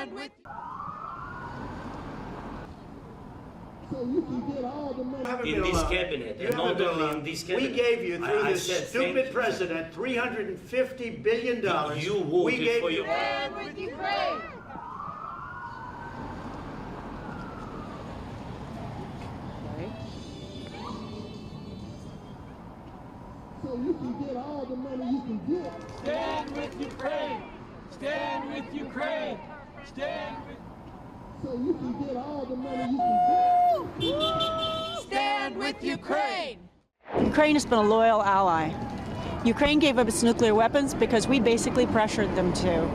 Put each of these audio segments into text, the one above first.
stand with So you can get all the money. In this cabinet, and not only in this cabinet. We gave you, through I this said stupid president, $350 billion. You voted for your... stand with Ukraine. So you can get all the money you can get. Stand with Ukraine. Stand with Ukraine. Stand with So you can get all the money you can get. Stand with Ukraine. Ukraine has been a loyal ally. Ukraine gave up its nuclear weapons because we basically pressured them to.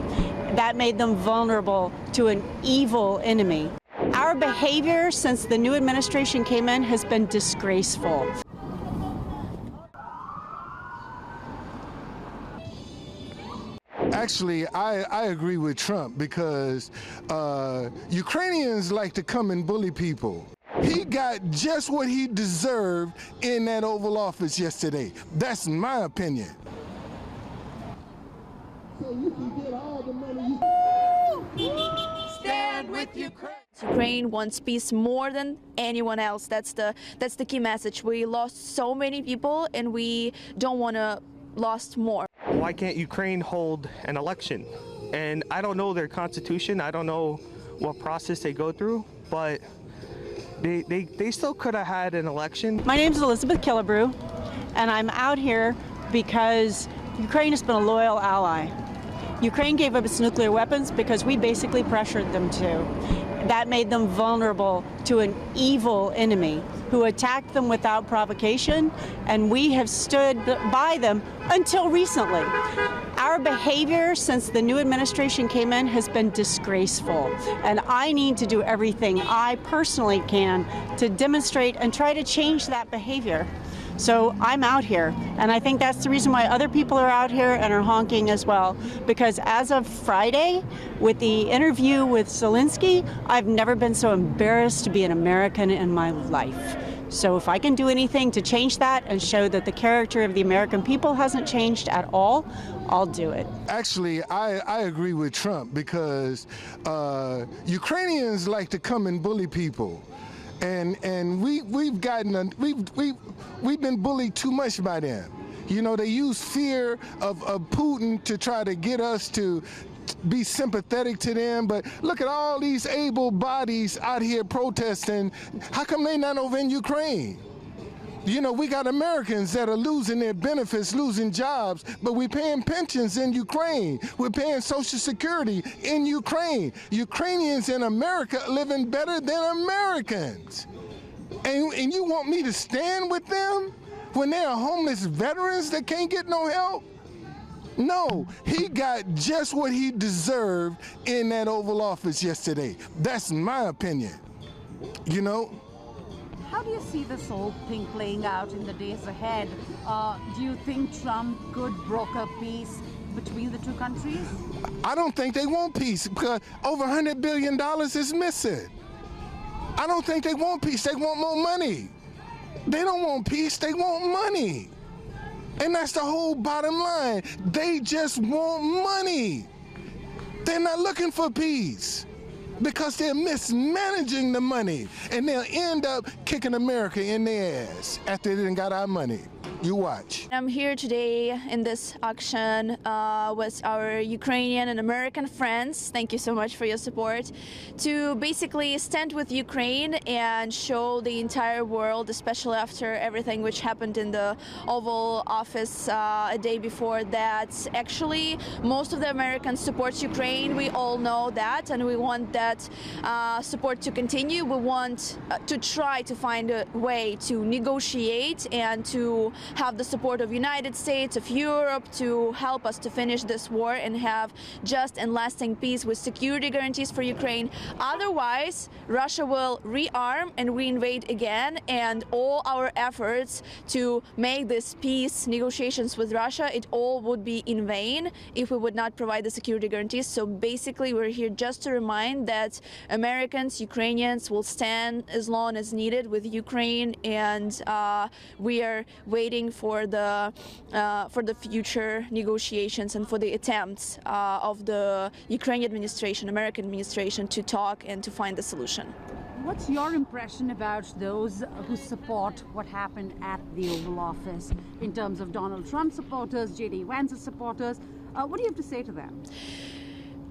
That made them vulnerable to an evil enemy. Our behavior since the new administration came in has been disgraceful. Actually, I agree with Trump because Ukrainians like to come and bully people. He got just what he deserved in that Oval Office yesterday. That's my opinion. So you can get all the money you can Stand with Ukraine. Ukraine wants peace more than anyone else. That's the key message. We lost so many people and we don't want to lose more. Why can't Ukraine hold an election? And I don't know their constitution. I don't know what process they go through, but they still could have had an election. My name is Elizabeth Killebrew, and I'm out here because Ukraine has been a loyal ally. Ukraine gave up its nuclear weapons because we basically pressured them to. That made them vulnerable to an evil enemy who attacked them without provocation, and we have stood by them until recently. Our behavior since the new administration came in has been disgraceful, and I need to do everything I personally can to demonstrate and try to change that behavior. So I'm out here, and I think that's the reason why other people are out here and are honking as well, because as of Friday, with the interview with Zelenskyy, I've never been so embarrassed to be an American in my life. So if I can do anything to change that and show that the character of the American people hasn't changed at all, I'll do it. Actually, I agree with Trump because Ukrainians like to come and bully people. And we've been bullied too much by them. You know, they use fear of Putin to try to get us to be sympathetic to them. But look at all these able bodies out here protesting. How come they not over in Ukraine? You know, we got Americans that are losing their benefits, losing jobs, but we're paying pensions in Ukraine. We're paying Social Security in Ukraine. Ukrainians in America are living better than Americans. And you want me to stand with them when they are homeless veterans that can't get no help? No, he got just what he deserved in that Oval Office yesterday. That's my opinion, you know? How do you see this whole thing playing out in the days ahead? Do you think Trump could broker peace between the two countries? I don't think they want peace because over $100 billion is missing. I don't think they want peace. They want more money. They don't want peace. They want money. And that's the whole bottom line. They just want money. They're not looking for peace, because they're mismanaging the money, and they'll end up kicking America in their ass after they done got our money. You watch. I'm here today in this action with our Ukrainian and American friends. Thank you so much for your support. To basically stand with Ukraine and show the entire world, especially after everything which happened in the Oval Office a day before, that actually most of the Americans support Ukraine. We all know that, and we want that support to continue. We want to try to find a way to negotiate and to have the support of United States, of Europe, to help us to finish this war and have just and lasting peace with security guarantees for Ukraine. Otherwise, Russia will rearm and reinvade again, and all our efforts to make this peace negotiations with Russia, it all would be in vain if we would not provide the security guarantees. So basically, we're here just to remind that Americans, Ukrainians will stand as long as needed with Ukraine, and we are waiting waiting for the future negotiations and for the attempts of the Ukrainian administration, American administration, to talk and to find a solution. What's your impression about those who support what happened at the Oval Office in terms of Donald Trump supporters, J.D. Vance's supporters? What do you have to say to them?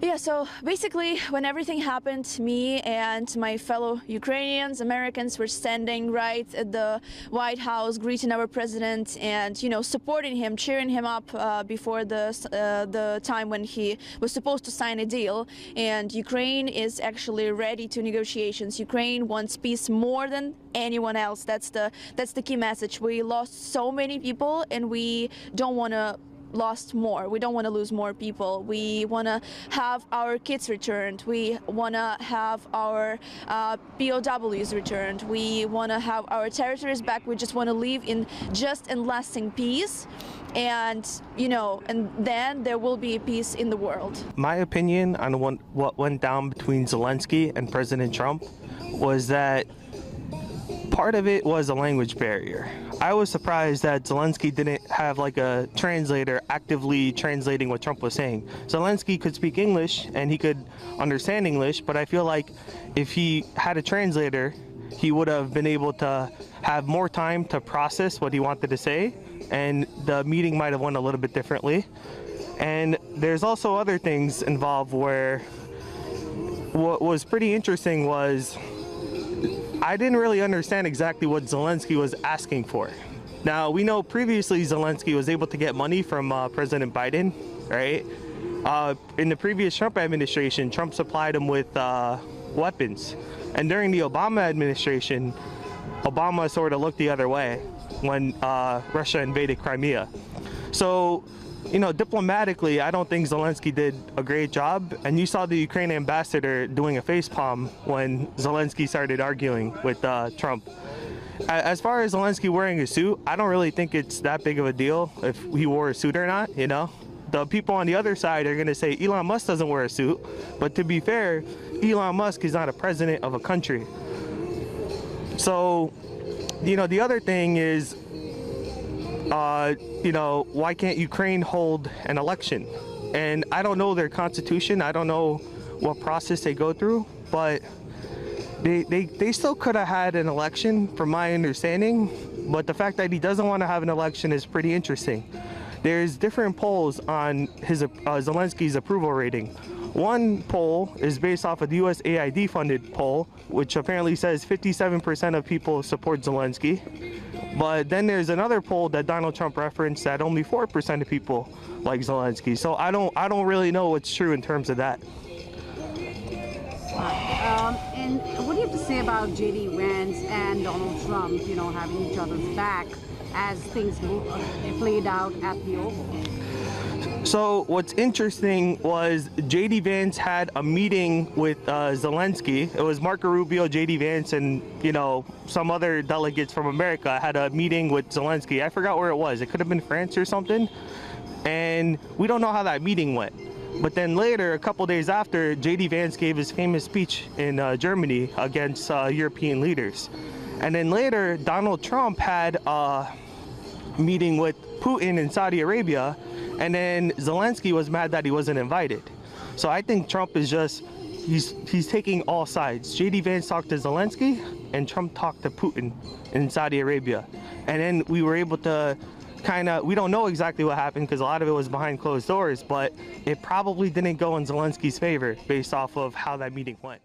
Yeah, so basically when everything happened, me and my fellow Ukrainians, Americans were standing right at the White House, greeting our president and, you know, supporting him, cheering him up before the time when he was supposed to sign a deal. And Ukraine is actually ready to negotiations. Ukraine wants peace more than anyone else. That's the key message. We lost so many people and we don't want to lost more. We don't want to lose more people. We want to have our kids returned. We want to have our POWs returned. We want to have our territories back. We just want to live in just and lasting peace. And, you know, and then there will be peace in the world. My opinion on what went down between Zelensky and President Trump was that part of it was a language barrier. I was surprised that Zelensky didn't have like a translator actively translating what Trump was saying. Zelensky could speak English and he could understand English, but I feel like if he had a translator, he would have been able to have more time to process what he wanted to say, and the meeting might have went a little bit differently. And there's also other things involved where what was pretty interesting was I didn't really understand exactly what Zelensky was asking for. Now, we know previously Zelensky was able to get money from President Biden, right? In the previous Trump administration, Trump supplied him with weapons. And during the Obama administration, Obama sort of looked the other way when Russia invaded Crimea. So, you know, diplomatically, I don't think Zelensky did a great job. And you saw the Ukrainian ambassador doing a facepalm when Zelensky started arguing with Trump. As far as Zelensky wearing a suit, I don't really think it's that big of a deal if he wore a suit or not, you know. The people on the other side are going to say Elon Musk doesn't wear a suit. But to be fair, Elon Musk is not a president of a country. So, you know, the other thing is, you know, why can't Ukraine hold an election? And I don't know their constitution. I don't know what process they go through, but they still could have had an election from my understanding. But the fact that he doesn't want to have an election is pretty interesting. There's different polls on his Zelensky's approval rating. One poll is based off of the USAID funded poll, which apparently says 57% of people support Zelensky. But then there's another poll that Donald Trump referenced that only 4% of people like Zelensky. So I don't really know what's true in terms of that. And what do you have to say about J.D. Vance and Donald Trump, you know, having each other's back as things played out at the Oval? So what's interesting was J.D. Vance had a meeting with Zelensky. It was Marco Rubio, J.D. Vance, and, you know, some other delegates from America had a meeting with Zelensky. I forgot where it was. It could have been France or something. And we don't know how that meeting went. But then later, a couple days after, J.D. Vance gave his famous speech in Germany against European leaders. And then later, Donald Trump had a meeting with Putin in Saudi Arabia. And then Zelensky was mad that he wasn't invited. So I think Trump is just, he's taking all sides. J.D. Vance talked to Zelensky and Trump talked to Putin in Saudi Arabia. And then we were able to we don't know exactly what happened because a lot of it was behind closed doors, but it probably didn't go in Zelensky's favor based off of how that meeting went.